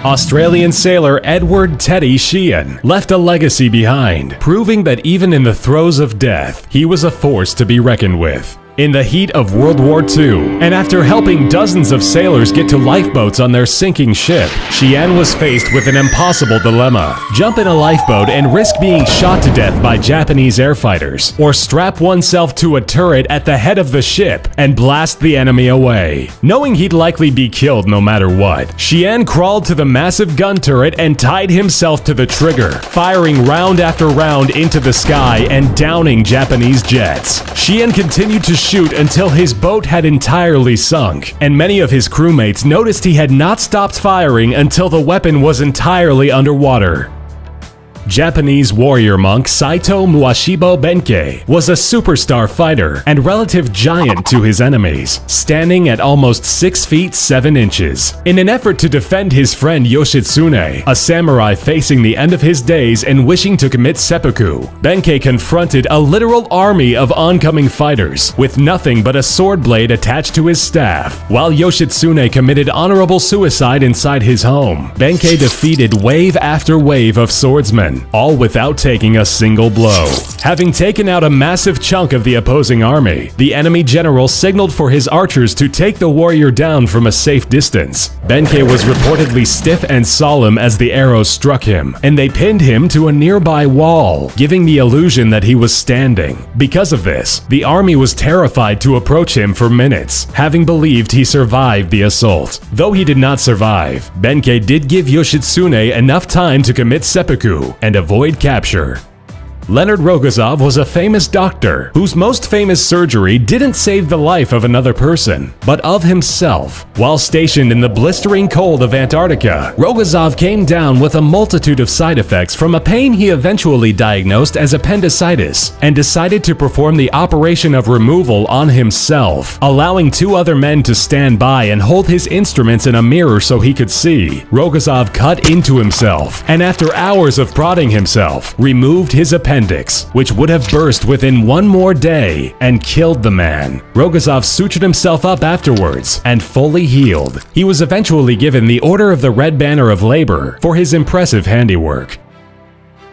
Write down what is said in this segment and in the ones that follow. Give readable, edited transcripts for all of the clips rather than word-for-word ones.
Australian sailor Edward "Teddy" Sheehan left a legacy behind, proving that even in the throes of death, he was a force to be reckoned with. In the heat of World War II, and after helping dozens of sailors get to lifeboats on their sinking ship, Sheehan was faced with an impossible dilemma: jump in a lifeboat and risk being shot to death by Japanese air fighters, or strap oneself to a turret at the head of the ship and blast the enemy away. Knowing he'd likely be killed no matter what, Sheehan crawled to the massive gun turret and tied himself to the trigger, firing round after round into the sky and downing Japanese jets. Sheehan continued to shoot until his boat had entirely sunk, and many of his crewmates noticed he had not stopped firing until the weapon was entirely underwater. Japanese warrior monk Saito Muashibo Benkei was a superstar fighter and relative giant to his enemies, standing at almost 6 feet 7 inches. In an effort to defend his friend Yoshitsune, a samurai facing the end of his days and wishing to commit seppuku, Benkei confronted a literal army of oncoming fighters with nothing but a sword blade attached to his staff. While Yoshitsune committed honorable suicide inside his home, Benkei defeated wave after wave of swordsmen, all without taking a single blow. Having taken out a massive chunk of the opposing army, the enemy general signaled for his archers to take the warrior down from a safe distance. Benkei was reportedly stiff and solemn as the arrows struck him, and they pinned him to a nearby wall, giving the illusion that he was standing. Because of this, the army was terrified to approach him for minutes, having believed he survived the assault. Though he did not survive, Benkei did give Yoshitsune enough time to commit seppuku and avoid capture. Leonard Rogozov was a famous doctor whose most famous surgery didn't save the life of another person, but of himself. While stationed in the blistering cold of Antarctica, Rogozov came down with a multitude of side effects from a pain he eventually diagnosed as appendicitis, and decided to perform the operation of removal on himself, allowing 2 other men to stand by and hold his instruments in a mirror so he could see. Rogozov cut into himself, and after hours of prodding himself, removed his appendix, which would have burst within 1 more day and killed the man. Rogozov sutured himself up afterwards and fully healed. He was eventually given the Order of the Red Banner of Labor for his impressive handiwork.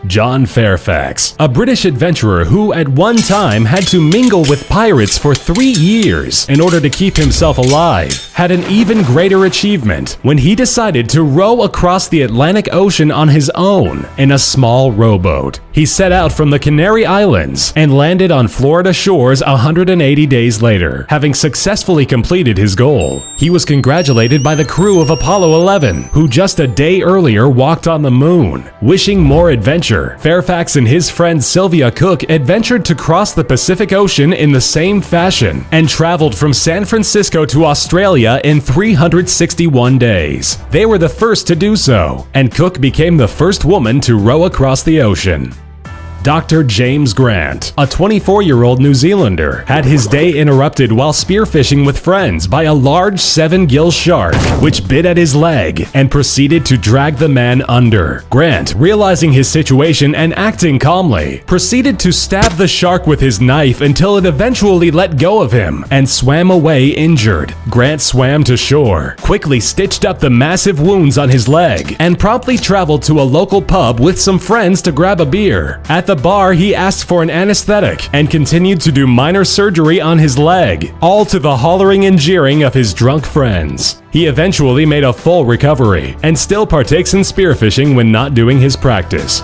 John Fairfax, a British adventurer who at one time had to mingle with pirates for 3 years in order to keep himself alive, had an even greater achievement when he decided to row across the Atlantic Ocean on his own in a small rowboat. He set out from the Canary Islands and landed on Florida shores 180 days later, having successfully completed his goal. He was congratulated by the crew of Apollo 11, who just a day earlier walked on the moon. Wishing more adventure, Fairfax and his friend Sylvia Cook adventured to cross the Pacific Ocean in the same fashion and traveled from San Francisco to Australia in 361 days. They were the first to do so, and Cook became the first woman to row across the ocean. Dr. James Grant, a 24-year-old New Zealander, had his day interrupted while spearfishing with friends by a large 7-gill shark, which bit at his leg and proceeded to drag the man under. Grant, realizing his situation and acting calmly, proceeded to stab the shark with his knife until it eventually let go of him and swam away injured. Grant swam to shore, quickly stitched up the massive wounds on his leg, and promptly traveled to a local pub with some friends to grab a beer. At the bar, he asked for an anesthetic and continued to do minor surgery on his leg, all to the hollering and jeering of his drunk friends. He eventually made a full recovery and still partakes in spearfishing when not doing his practice.